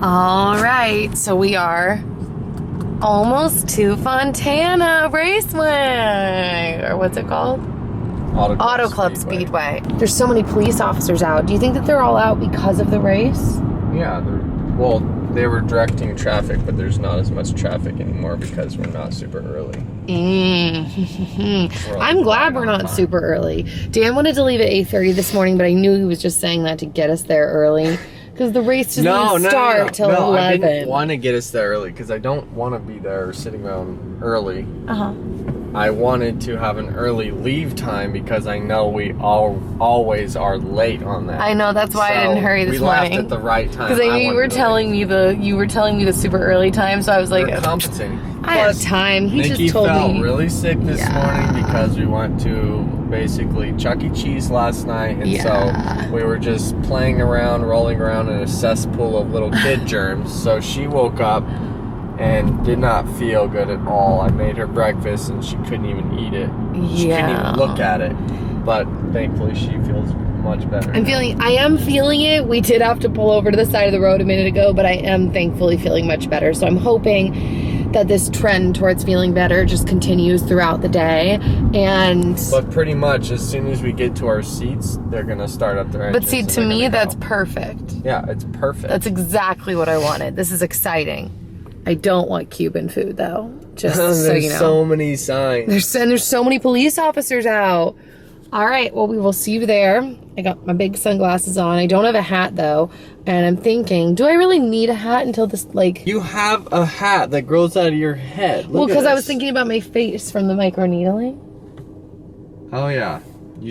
All right, so we are almost to Fontana Raceway, or what's it called? Auto Club Speedway. There's so many police officers out. Do you think that they're all out because of the race? Yeah, they were directing traffic, but there's not as much traffic anymore because we're not super early. I'm glad we're not super early. Dan wanted to leave at 8:30 this morning, but I knew he was just saying that to get us there early. Because the race doesn't start till 11. I didn't want to get us there early because I don't want to be there sitting around early. I wanted to have an early leave time because I know we always are late on that. I know, that's why I didn't hurry this morning. We left at the right time. Because I knew you were telling me the super early time, so I was like, you're compensating. I have time. He Nikki just told me. felt really sick this morning because we went to basically Chuck E. Cheese last night, and so we were just playing around, rolling around in a cesspool of little kid germs. So she woke up and did not feel good at all. I made her breakfast and she couldn't even eat it. She couldn't even look at it. But thankfully she feels much better. I am feeling it. We did have to pull over to the side of the road a minute ago, but I am thankfully feeling much better. So I'm hoping that this trend towards feeling better just continues throughout the day. But pretty much as soon as we get to our seats, they're gonna start up their engines. But see, to me, that's perfect. Yeah, it's perfect. That's exactly what I wanted. This is exciting. I don't want Cuban food though. Just so you know. There's so many signs. There's so many police officers out. All right, well, we will see you there. I got my big sunglasses on. I don't have a hat though, and I'm thinking, do I really need a hat until this, like... You have a hat that grows out of your head. Well, because I was thinking about my face from the microneedling. Oh yeah.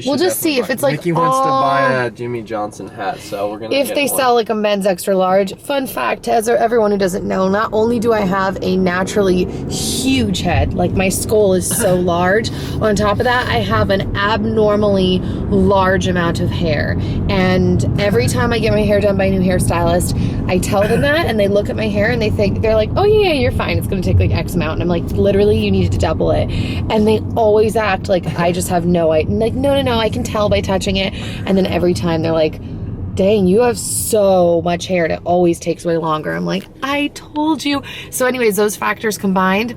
We'll just see if it's like Nikki wants to buy a Jimmy Johnson hat, so we're gonna. If they sell like a men's extra large. Fun fact, as everyone who doesn't know, not only do I have a naturally huge head, like my skull is so large, on top of that, I have an abnormally large amount of hair. And every time I get my hair done by a new hairstylist, I tell them that, and they look at my hair and they're like, oh yeah, you're fine. It's gonna take like X amount. And I'm like, literally, you need to double it. And they always act like I just have no idea. Like, no, I can tell by touching it. And then every time they're like, dang, you have so much hair and it always takes way longer. I'm like, I told you. So anyways, those factors combined,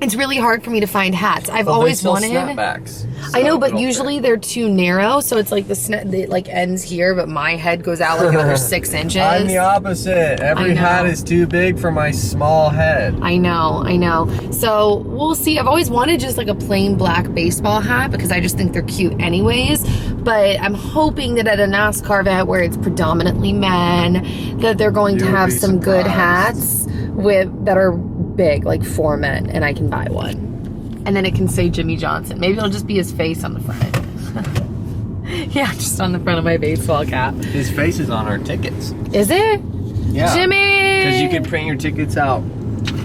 it's really hard for me to find hats. I've always wanted snapbacks. So I know, but usually they're too narrow, so it's like it like ends here, but my head goes out like another 6 inches. I'm the opposite. Every hat is too big for my small head. I know. So we'll see. I've always wanted just like a plain black baseball hat because I just think they're cute anyways. But I'm hoping that at a NASCAR event where it's predominantly men, that they're going to have some good hats that are big, like for men, and I can buy one. And then it can say Jimmy Johnson. Maybe it'll just be his face on the front. Yeah, just on the front of my baseball cap. His face is on our tickets. Is it? Yeah. Jimmy! Because you can print your tickets out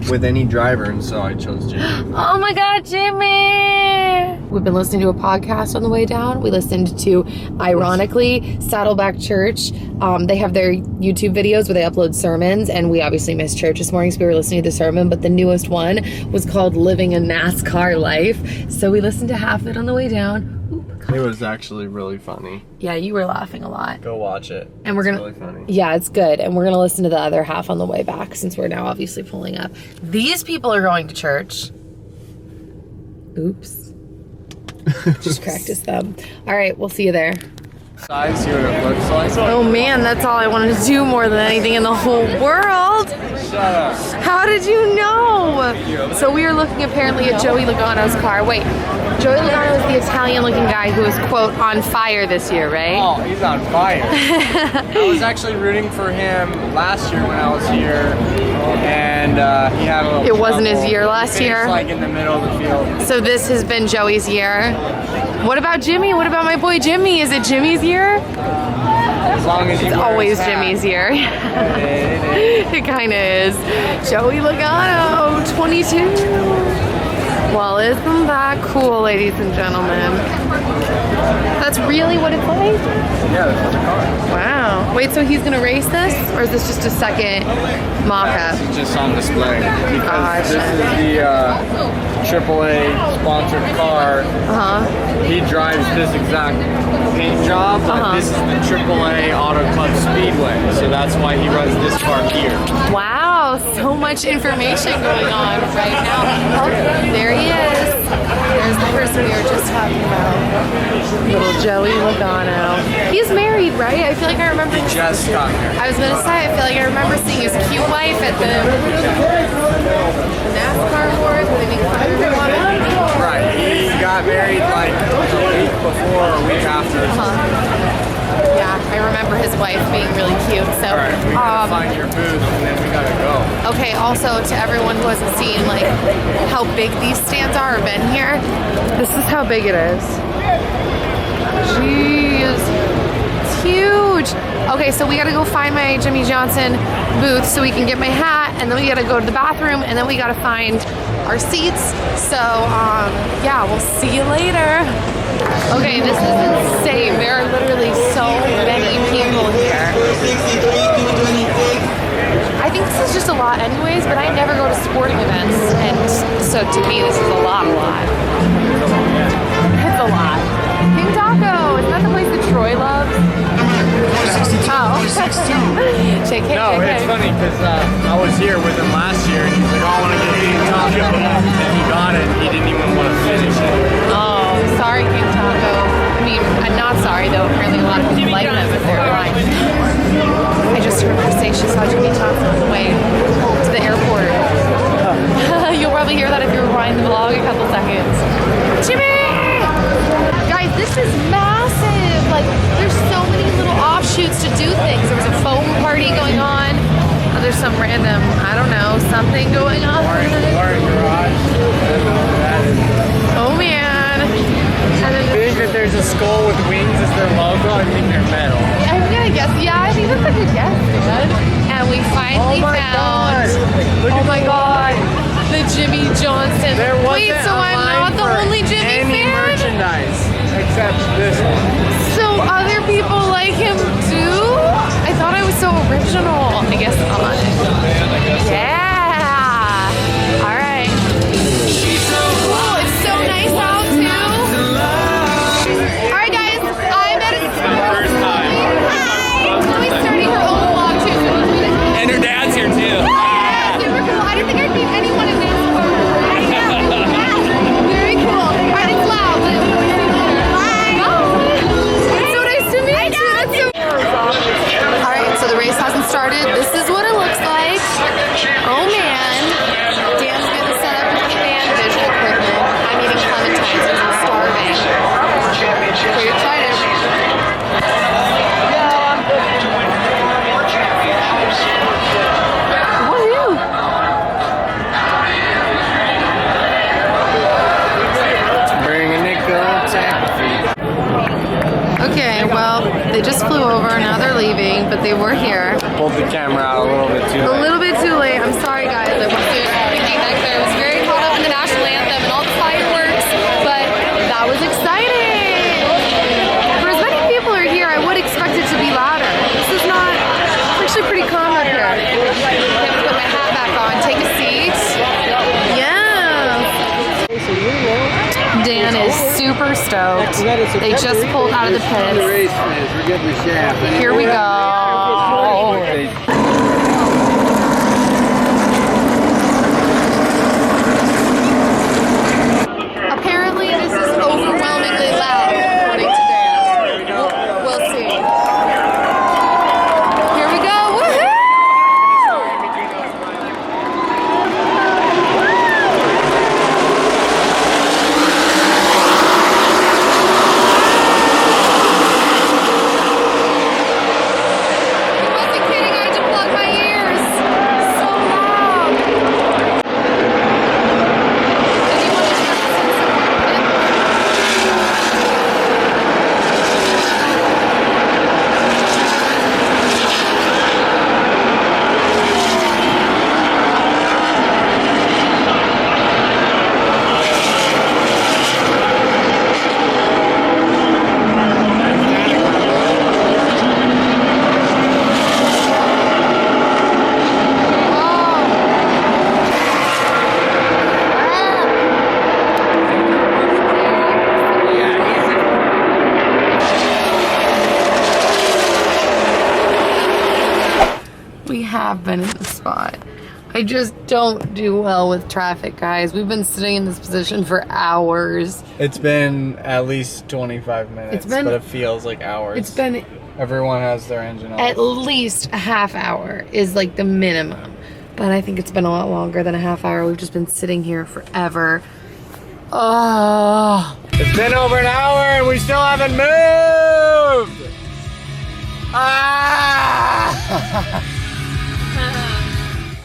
with any driver, and so I chose Jimmy. Oh my God, Jimmy! We've been listening to a podcast on the way down. We listened to, ironically, Saddleback Church. They have their YouTube videos where they upload sermons, and we obviously missed church this morning, so we were listening to the sermon, but the newest one was called Living a NASCAR Life. So we listened to half of it on the way down. It was actually really funny. Yeah, you were laughing a lot. Go watch it. And it's really funny. Yeah, it's good. And we're going to listen to the other half on the way back since we're now obviously pulling up. These people are going to church. Oops. Just cracked his thumb. All right, we'll see you there. See what it looks like. Oh man, that's all I wanted to do more than anything in the whole world. Shut up. How did you know? So we are looking apparently at Joey Logano's car. Wait, Joey Logano is the Italian-looking guy who was, quote, on fire this year, right? Oh, he's on fire. I was actually rooting for him last year when I was here, and he had a little It wasn't his year last year? Like in the middle of the field. So this has been Joey's year. What about Jimmy? What about my boy Jimmy? Is it Jimmy's year? As long as it's always Jimmy's year. It kind of is. Joey Logano, 22. Well, isn't that cool, ladies and gentlemen? That's really what it's like? Yeah, that's the car. Wow. Wait, so he's gonna race this? Or is this just a second mock-up? It's just on display. Because this is the AAA sponsored car. He drives this exact paint job, but this is the AAA Auto Club Speedway. So that's why he runs this car here. Wow, so much information going on right now. Oh, there he is. There's the person we were just talking about. Little Joey Logano. He's married, right? I feel like I remember. He just got married. I was gonna say, I feel like I remember seeing his cute wife at the NASCAR board when they make fun of everyone. Right, he got married like a week before or a week after. Yeah, I remember his wife being really cute. So, all right, we gotta find your booth and then we gotta go. Okay, also to everyone who hasn't seen like how big these stands are or been here, this is how big it is. Jeez, it's huge. Okay, so we gotta go find my Jimmy Johnson booth so we can get my hat, and then we gotta go to the bathroom, and then we gotta find our seats. So, yeah, we'll see you later. Okay, this is insane. There are literally so many people here. I think this is just a lot anyways, but I never go to sporting events, and so to me this is a lot. It's a lot. King Taco, isn't that the place that Troy loves? Oh. No, it's funny because I was here with him last year and he's like, oh, I want to get King Taco. And he got it and he didn't even want to finish it. Oh, sorry, King Taco. I mean, I'm not sorry though. Apparently a lot of people like them if they're lying. I just heard her say she saw Jimmy Johnson on the way to the airport. You'll probably hear that if you rewind the vlog a couple seconds. Jimmy! Guys, this is massive. Like, there's so many little offshoots to do things. There was a foam party going on. Oh, there's some random, I don't know, something going on. Oh man. And then I think that there's a skull with wings as their logo. I think they're metal. I'm gonna guess. Yeah, I think that's a good guess, man. And we finally found. Oh my god. The Jimmy Johnson. Wait, so I'm not the only Jimmy fan? Merchandise except this one. So other people like him too? I thought I was so original. I guess not. Yeah. All right. Oh, it's so nice out too. All right, guys. I'm at a first time. Hi. Chloe's starting her own vlog too. And her dad's here too. Yeah, super cool. I didn't think I'd meet anyone in this car. Very cool. All right, it's loud. But it's so nice to meet you. That's so all right, so the race hasn't started. This is what it looks like. Oh man. Dan's gonna set up his fan vision equipment. I'm eating clementines because I'm starving. Pretty excited. Woohoo! Bring a nickel tack. Okay, well, they just flew over. Now they're leaving, but they were here. Pulled the camera out a little bit too A late. little bit too late. I'm sorry, guys. I wasn't thinking back there. I was very caught up in the national anthem and all the fireworks, but that was exciting. For as many people are here, I would expect it to be louder. This is not. It's actually pretty calm up here. I'm gonna put my hat back on. Take a seat. Yes. Dan is super stoked. They just pulled out of the pits. Here we go. Apparently, this is overwhelmingly loud, according to Dan. We'll see. Here we go. Woohoo! I wasn't kidding. I had to We have been in the spot. I just don't do well with traffic, guys. We've been sitting in this position for hours. It's been at least 25 minutes, but it feels like hours. It's been... Everyone has their engine off. At least a half hour is like the minimum. But I think it's been a lot longer than a half hour. We've just been sitting here forever. Oh. It's been over an hour and we still haven't moved! Ah!